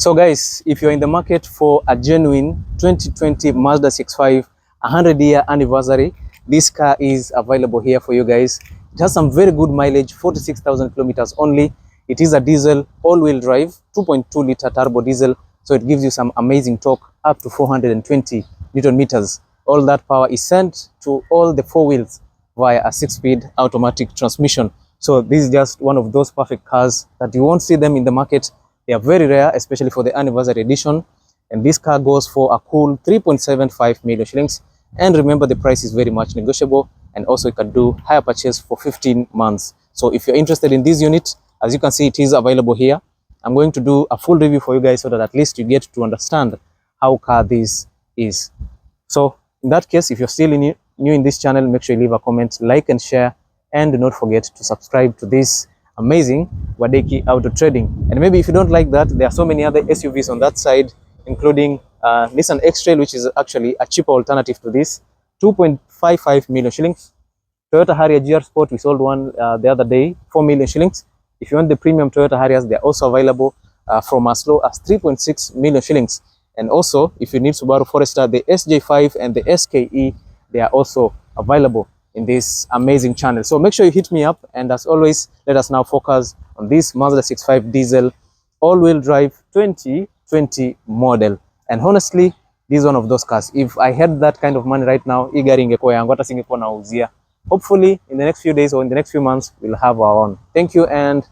So guys, if you're in the market for a genuine 2020 Mazda CX5 100-year anniversary, this car is available here for you guys. It has some very good mileage, 46,000 kilometers only. It is a diesel all-wheel drive, 2.2 liter turbo diesel, so it gives you some amazing torque up to 420 Newton meters. All that power is sent to all the four wheels via a 6-speed automatic transmission. So this is just one of those perfect cars that you won't see them in the market. They are very rare, especially for the anniversary edition. And this car goes for a cool 3.75 million shillings. And remember, the price is very much negotiable. And also you can do hire purchase for 15 months. So if you're interested in this unit, as you can see, it is available here. I'm going to do a full review for you guys so that at least you get to understand how car this is. So in that case, if you're still new in this channel, make sure you leave a comment, like and share, and do not forget to subscribe to this amazing Wadeki Auto Trading. And maybe if you don't like that, there are so many other SUVs on that side, including Nissan X-Trail, which is actually a cheaper alternative to this, 2.55 million shillings. Toyota Harrier GR Sport, we sold one the other day, 4 million shillings. If you want the premium Toyota Harriers, they're also available from as low as 3.6 million shillings. And also, if you need Subaru Forester, the SJ5 and the SKE, they are also available in this amazing channel. So make sure you hit me up, and as always, let us now focus on this Mazda CX5 diesel all-wheel drive 2020 model. And honestly, this is one of those cars. If I had that kind of money right now, hopefully in the next few days or in the next few months, we'll have our own. Thank you, and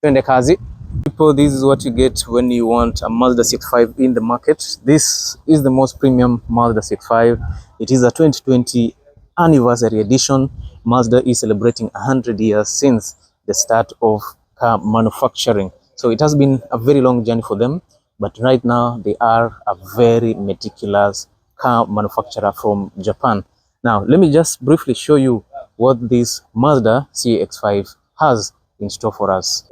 twende kazi. People, this is what you get when you want a Mazda CX5 in the market. This is the most premium Mazda CX5. It is a 2020 anniversary edition. Mazda is celebrating 100 years since the start of car manufacturing. So it has been a very long journey for them, but right now they are a very meticulous car manufacturer from Japan. Now, let me just briefly show you what this Mazda CX5 has in store for us.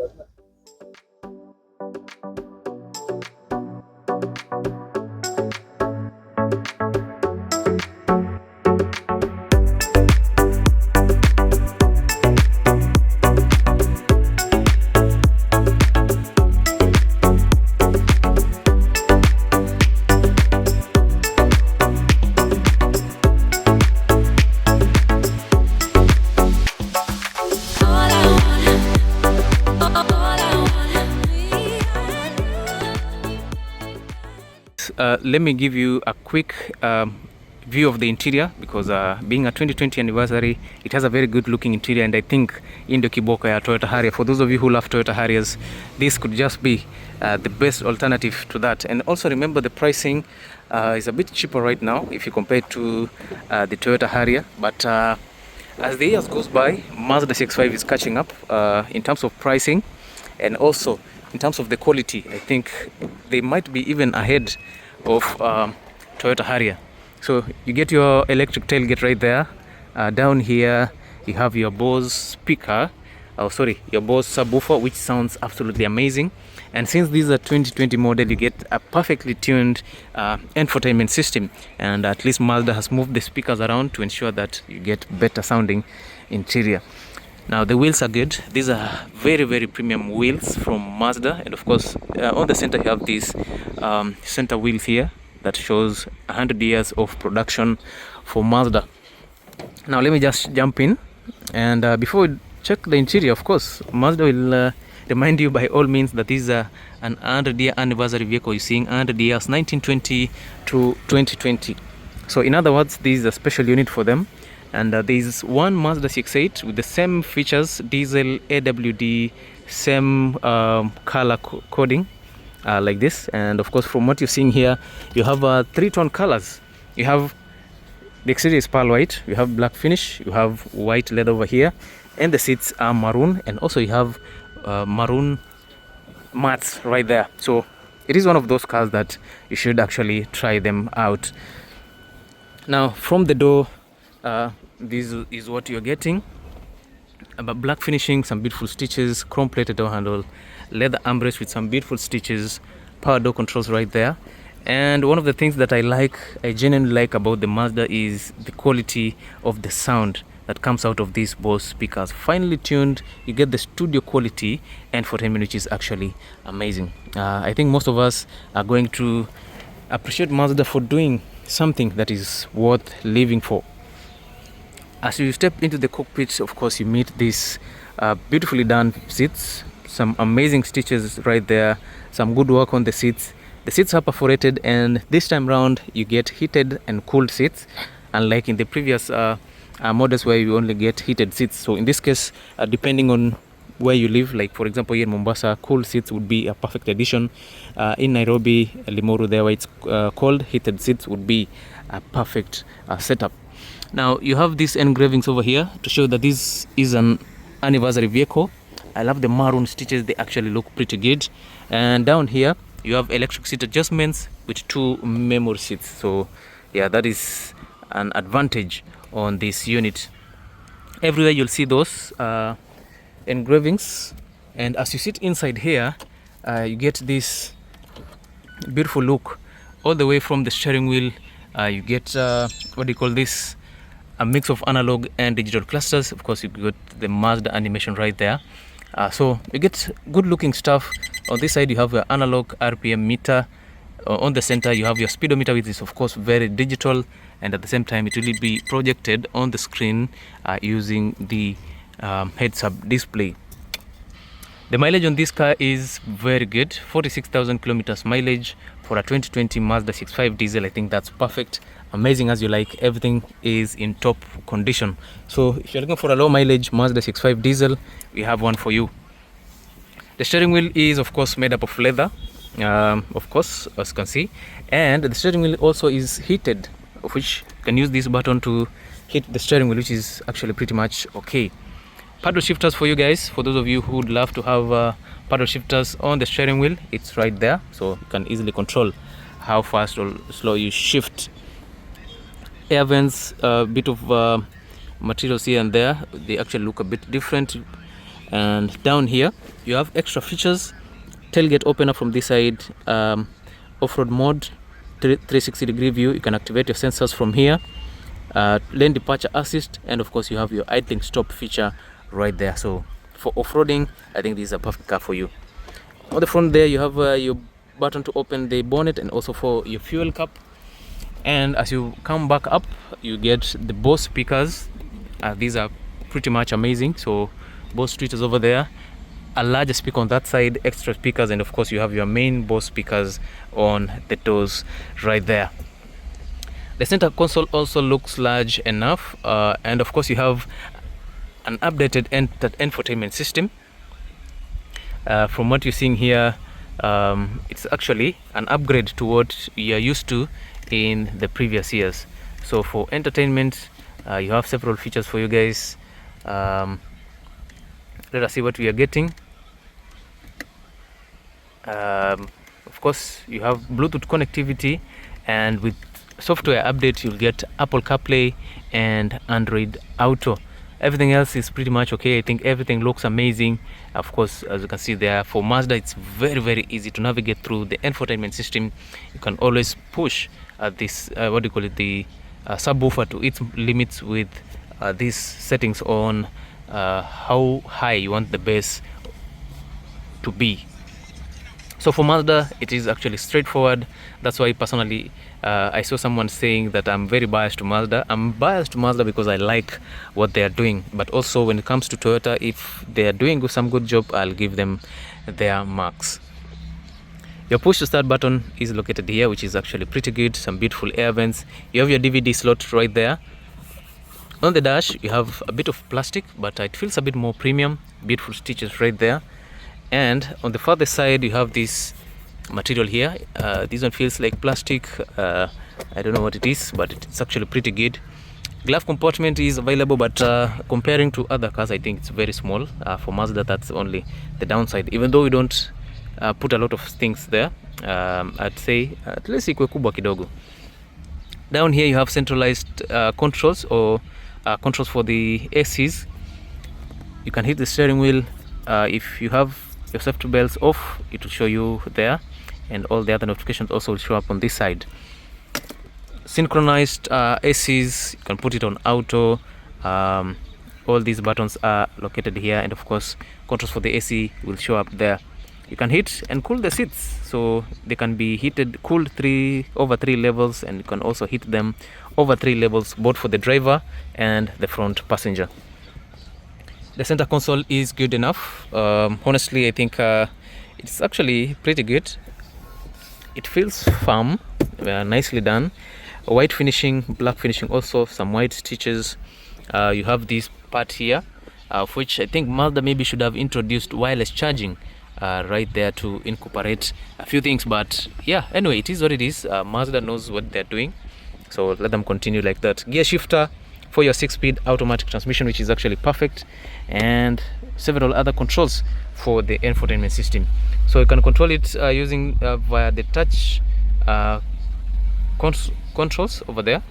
Let me give you a quick view of the interior, because being a 2020 anniversary, it has a very good looking interior, and I think Indo Kiboko ya Toyota Harrier, for those of you who love Toyota Harriers, this could just be the best alternative to that. And also remember, the pricing is a bit cheaper right now if you compare it to the Toyota Harrier, but as the years goes by, Mazda CX-5 is catching up in terms of pricing, and also in terms of the quality. I think they might be even ahead of Toyota Harrier. So you get your electric tailgate right there. Down here you have your Bose speaker, your Bose subwoofer, which sounds absolutely amazing. And since this is a 2020 model, you get a perfectly tuned infotainment system, and at least Mazda has moved the speakers around to ensure that you get better sounding interior. Now the wheels are good. These are very, very premium wheels from Mazda, and of course on the center you have this center wheel here that shows 100 years of production for Mazda. Now let me just jump in, and before we check the interior, of course Mazda will remind you by all means that this is an 100-year anniversary vehicle. You're seeing 100 years, 1920 to 2020. So in other words, this is a special unit for them. And there is one Mazda CX-8 with the same features, diesel, AWD, same color coding like this. And of course, from what you're seeing here, you have 3-tone colors. You have the exterior is pearl white, you have black finish, you have white leather over here, and the seats are maroon, and also you have maroon mats right there. So it is one of those cars that you should actually try them out. Now from the door, this is what you're getting. About black finishing, some beautiful stitches, chrome plated door handle, leather armrest with some beautiful stitches, power door controls right there. And one of the things that I genuinely like about the Mazda is the quality of the sound that comes out of these Bose speakers. Finely tuned, you get the studio quality and infotainment, which is actually amazing. I think most of us are going to appreciate Mazda for doing something that is worth living for. As you step into the cockpit, of course, you meet these beautifully done seats, some amazing stitches right there, some good work on the seats. The seats are perforated, and this time round you get heated and cooled seats, unlike in the previous models where you only get heated seats. So in this case, depending on where you live, like for example here in Mombasa, cooled seats would be a perfect addition. In Nairobi, Limuru, there where it's cold, heated seats would be a perfect setup. Now you have these engravings over here to show that this is an anniversary vehicle. I love the maroon stitches, they actually look pretty good. And down here you have electric seat adjustments with 2 memory seats. So yeah, that is an advantage on this unit. Everywhere you'll see those engravings, and as you sit inside here, you get this beautiful look all the way from the steering wheel. You get what do you call this, a mix of analog and digital clusters. Of course, you got the Mazda animation right there. So you get good looking stuff. On this side you have your analog RPM meter. On the center you have your speedometer, which is of course very digital, and at the same time it will be projected on the screen using the heads-up display. The mileage on this car is very good, 46,000 kilometers mileage for a 2020 Mazda CX5 diesel. I think that's perfect, amazing as you like. Everything is in top condition. So if you're looking for a low mileage Mazda CX5 diesel, we have one for you. The steering wheel is of course made up of leather, of course, as you can see, and the steering wheel also is heated, of which you can use this button to hit the steering wheel, which is actually pretty much okay. Paddle shifters for you guys, for those of you who would love to have paddle shifters on the steering wheel, it's right there, so you can easily control how fast or slow you shift. Air vents, a bit of materials here and there, they actually look a bit different. And down here you have extra features: tailgate opener from this side, off-road mode, 360-degree view, you can activate your sensors from here, lane departure assist, and of course you have your idling stop feature right there. So for off-roading, I think this is a perfect car for you. On the front there you have your button to open the bonnet and also for your fuel cap. And as you come back up, you get the Bose speakers. These are pretty much amazing. So Bose tweeters over there, a larger speaker on that side, extra speakers, and of course you have your main Bose speakers on the doors right there. The center console also looks large enough, and of course you have an updated infotainment system. From what you're seeing here, it's actually an upgrade to what you're used to in the previous years. So for entertainment, you have several features for you guys. Let us see what we are getting. Of course you have Bluetooth connectivity, and with software update you'll get Apple CarPlay and Android Auto. Everything else is pretty much okay. I think everything looks amazing. Of course, as you can see there, for Mazda it's very easy to navigate through the infotainment system. You can always push this what do you call it, the subwoofer to its limits with these settings on how high you want the bass to be. So for Mazda, it is actually straightforward. That's why personally I saw someone saying that I'm very biased to Mazda. I'm biased to Mazda because I like what they are doing, but also when it comes to Toyota, if they are doing some good job, I'll give them their marks. Your push to start button is located here, which is actually pretty good. Some beautiful air vents. You have your DVD slot right there. On the dash you have a bit of plastic, but it feels a bit more premium. Beautiful stitches right there. And on the further side you have this material here. This one feels like plastic. I don't know what it is, but it's actually pretty good. Glove compartment is available, but comparing to other cars, I think it's very small. For Mazda, that's only the downside. Even though we don't put a lot of things there, I'd say at least ikwe kubwa kidogo. Down here you have centralized controls, or controls for the ACs. You can hit the steering wheel. If you have your safety belts off, it will show you there, and all the other notifications also will show up on this side. Synchronized ACs, you can put it on auto, All these buttons are located here, and of course controls for the AC will show up there. You can heat and cool the seats, so they can be heated, cooled over 3 levels, and you can also heat them over 3 levels, both for the driver and the front passenger. The center console is good enough. Honestly, I think it's actually pretty good. It feels firm, nicely done. White finishing, black finishing, also some white stitches. You have this part here, of which I think Mazda maybe should have introduced wireless charging right there to incorporate a few things, but yeah, anyway, it is what it is. Mazda knows what they're doing, so let them continue like that. Gear shifter for your 6-speed automatic transmission, which is actually perfect, and several other controls for the infotainment system. So you can control it using via the touch controls over there,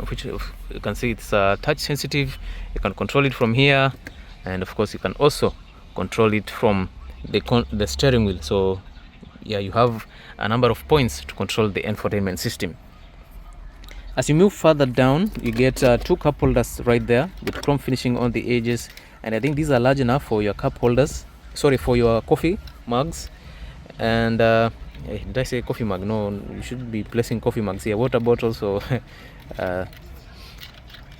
which you can see it's touch sensitive. You can control it from here, and of course you can also control it from the steering wheel. So yeah, you have a number of points to control the infotainment system. As you move further down, you get 2 cup holders right there with chrome finishing on the edges, and I think these are large enough for your cup holders, sorry, for your coffee mugs. And did I say coffee mug? No, you should be placing coffee mugs here, water bottles, or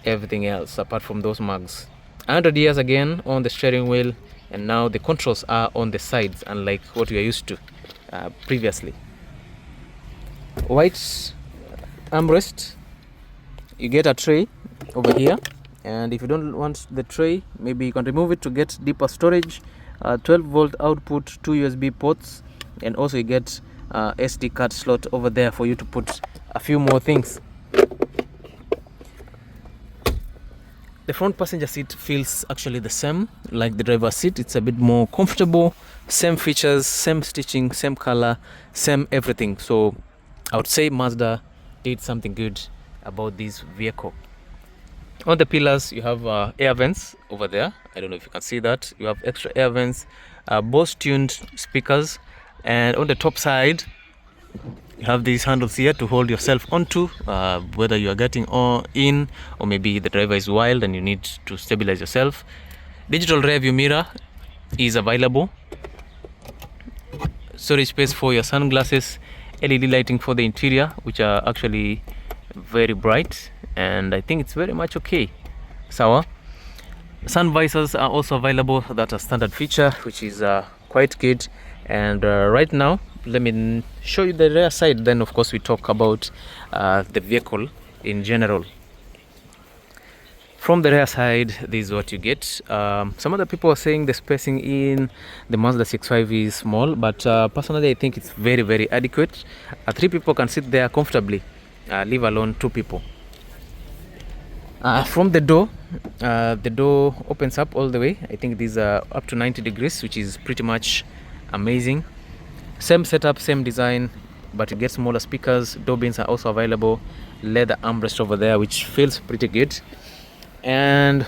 everything else apart from those mugs. 100 years again on the steering wheel, and now the controls are on the sides, unlike what we are used to previously. White armrest. You get a tray over here, and if you don't want the tray, maybe you can remove it to get deeper storage. 12-volt output, 2 USB ports, and also you get SD card slot over there for you to put a few more things. The front passenger seat feels actually the same like the driver's seat. It's a bit more comfortable, same features, same stitching, same color, same everything. So I would say Mazda did something good about this vehicle. On the pillars, you have air vents over there. I don't know if you can see that. You have extra air vents, Bose tuned speakers, and on the top side you have these handles here to hold yourself onto, whether you are getting in, or maybe the driver is wild and you need to stabilize yourself. Digital rear view mirror is available. Storage space for your sunglasses, LED lighting for the interior, which are actually very bright, and I think it's very much okay. Sawa. Sun visors are also available. That's a standard feature, which is quite good. And right now, let me show you the rear side, then of course we talk about the vehicle in general. From the rear side, this is what you get. Some other people are saying the spacing in the Mazda CX5 is small, but personally I think it's very, very adequate. 3 people can sit there comfortably, leave alone 2 people. From the door opens up all the way. I think these are up to 90 degrees, which is pretty much amazing. Same setup, same design, but you get smaller speakers. Door bins are also available. Leather armrest over there, which feels pretty good. And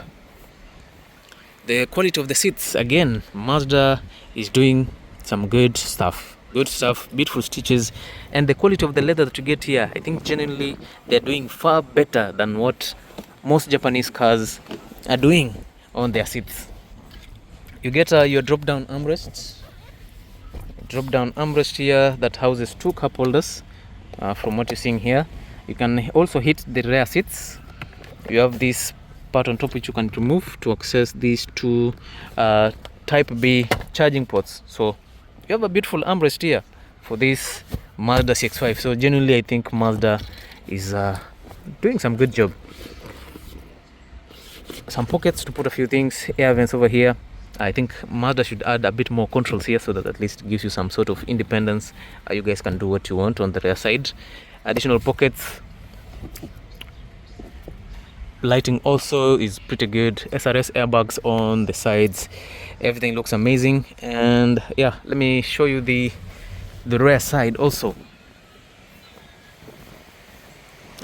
the quality of the seats, again, Mazda is doing some good stuff, beautiful stitches, and the quality of the leather that you get here, I think genuinely they're doing far better than what most Japanese cars are doing on their seats. You get your drop down armrest here that houses 2 cup holders. From what you're seeing here, you can also hit the rear seats. You have this part on top which you can remove to access these 2 type B charging ports. So you have a beautiful armrest here for this Mazda CX5. So genuinely I think Mazda is doing some good job. Some pockets to put a few things, air vents over here. I think Mazda should add a bit more controls here so that at least gives you some sort of independence. You guys can do what you want on the rear side. Additional pockets. Lighting also is pretty good. SRS airbags on the sides. Everything looks amazing. And yeah, let me show you the rear side also.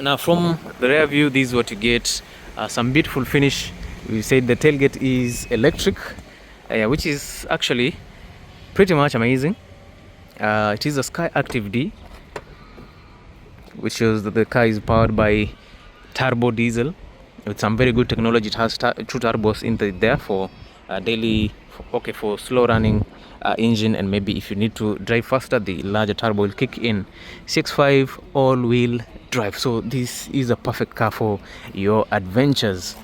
Now from the rear view, this is what you get. Some beautiful finish. We said the tailgate is electric, which is actually pretty much amazing. It is a Sky Active D, which shows that the car is powered by turbo diesel with some very good technology. It has two turbos in there for daily, for slow running engine, and maybe if you need to drive faster, the larger turbo will kick in. CX5 all-wheel drive, so this is a perfect car for your adventures.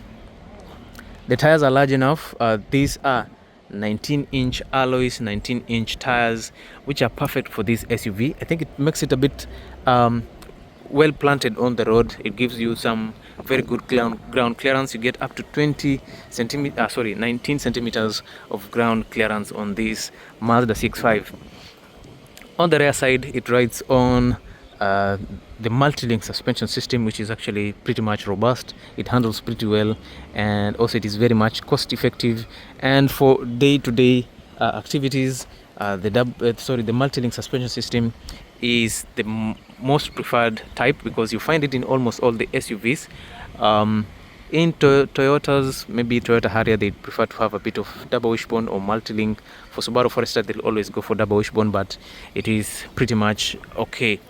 The tires are large enough. These are 19-inch alloys, 19-inch tires, which are perfect for this SUV. I think it makes it a bit well planted on the road. It gives you some very good ground clearance. You get up to 19 centimeters of ground clearance on this Mazda CX5. On the rear side, it rides on the multi-link suspension system, which is actually pretty much robust. It handles pretty well, and also it is very much cost effective. And for day-to-day activities, the multi-link suspension system is the most preferred type, because you find it in almost all the SUVs. In Toyotas, maybe Toyota Harrier, they prefer to have a bit of double wishbone or multi-link. For Subaru Forester, they'll always go for double wishbone, but it is pretty much okay.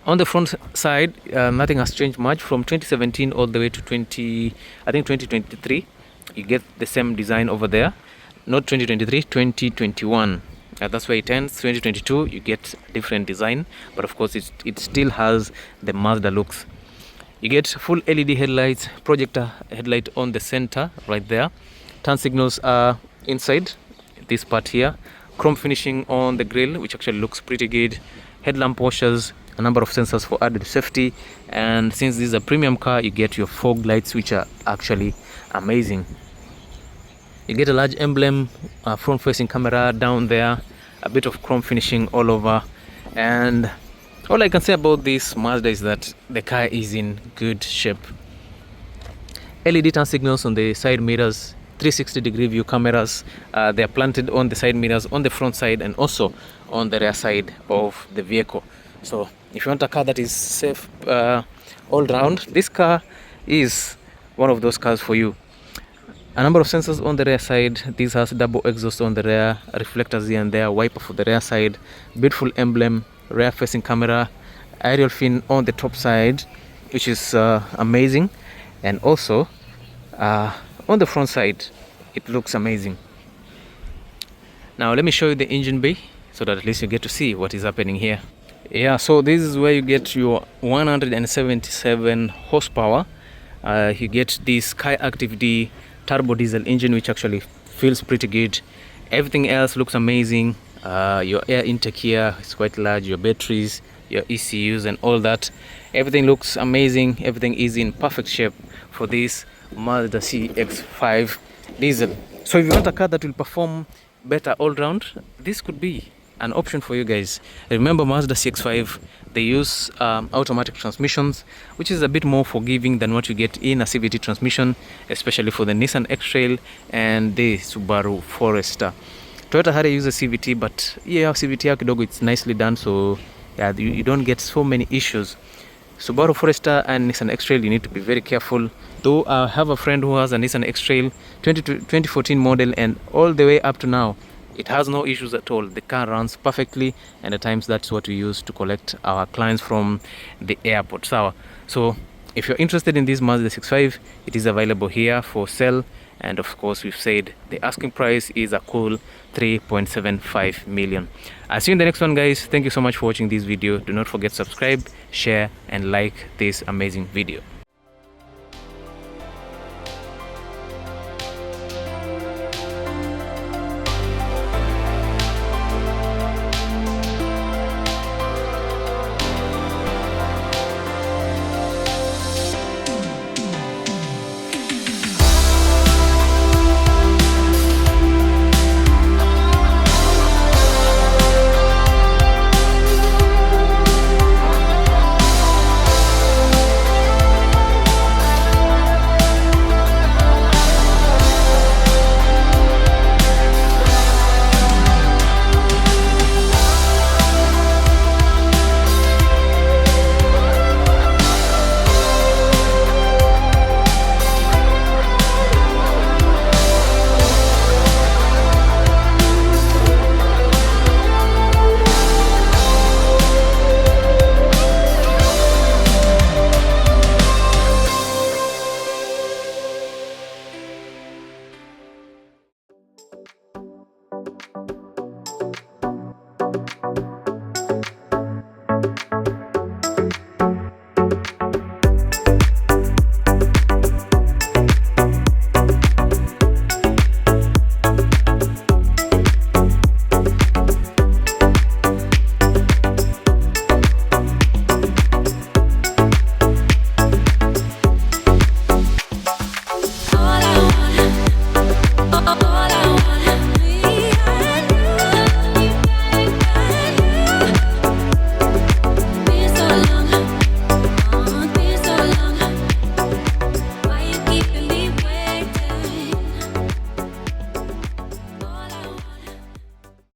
On the front side, nothing has changed much from 2017 all the way to 2023. You get the same design over there. Not 2023, 2021. That's where it ends. 2022, you get different design, but of course it still has the Mazda looks. You get full LED headlights, projector headlight on the center right there. Turn signals are inside this part here. Chrome finishing on the grille, which actually looks pretty good. Headlamp washers, a number of sensors for added safety, and since this is a premium car, you get your fog lights, which are actually amazing. You get a large emblem, front facing camera down there, a bit of chrome finishing all over, and all I can say about this Mazda is that the car is in good shape. LED turn signals on the side mirrors, 360-degree view cameras. They are planted on the side mirrors on the front side and also on the rear side of the vehicle. So if you want a car that is safe all round, this car is one of those cars for you. A number of sensors on the rear side. This has double exhaust on the rear, reflectors here and there, wiper for the rear side, beautiful emblem, rear facing camera, aerial fin on the top side, which is amazing. And also on the front side, it looks amazing. Now let me show you the engine bay, so that at least you get to see what is happening here. Yeah, so this is where you get your 177 horsepower. You get the Sky Active D turbo diesel engine, which actually feels pretty good. Everything else looks amazing. Your air intake here is quite large, your batteries, your ECUs and all that. Everything looks amazing. Everything is in perfect shape for this Mazda CX5 diesel. So if you want a car that will perform better all round, this could be an option for you guys. Remember, Mazda CX5, they use automatic transmissions, which is a bit more forgiving than what you get in a CVT transmission, especially for the Nissan X-Trail and the Subaru Forester. Toyota Harrier uses CVT, but yeah, CVT kidogo, it's nicely done, so yeah, you don't get so many issues. Subaru Forester and Nissan X-Trail, you need to be very careful. Though I have a friend who has a Nissan X-Trail 2014 model, and all the way up to now, it has no issues at all. The car runs perfectly, and at times that's what we use to collect our clients from the airport. So if you're interested in this Mazda CX5, it is available here for sale, and of course we've said the asking price is a cool 3.75 million. I'll see you in the next one, guys. Thank you so much for watching this video. Do not forget to subscribe, share and like this amazing video.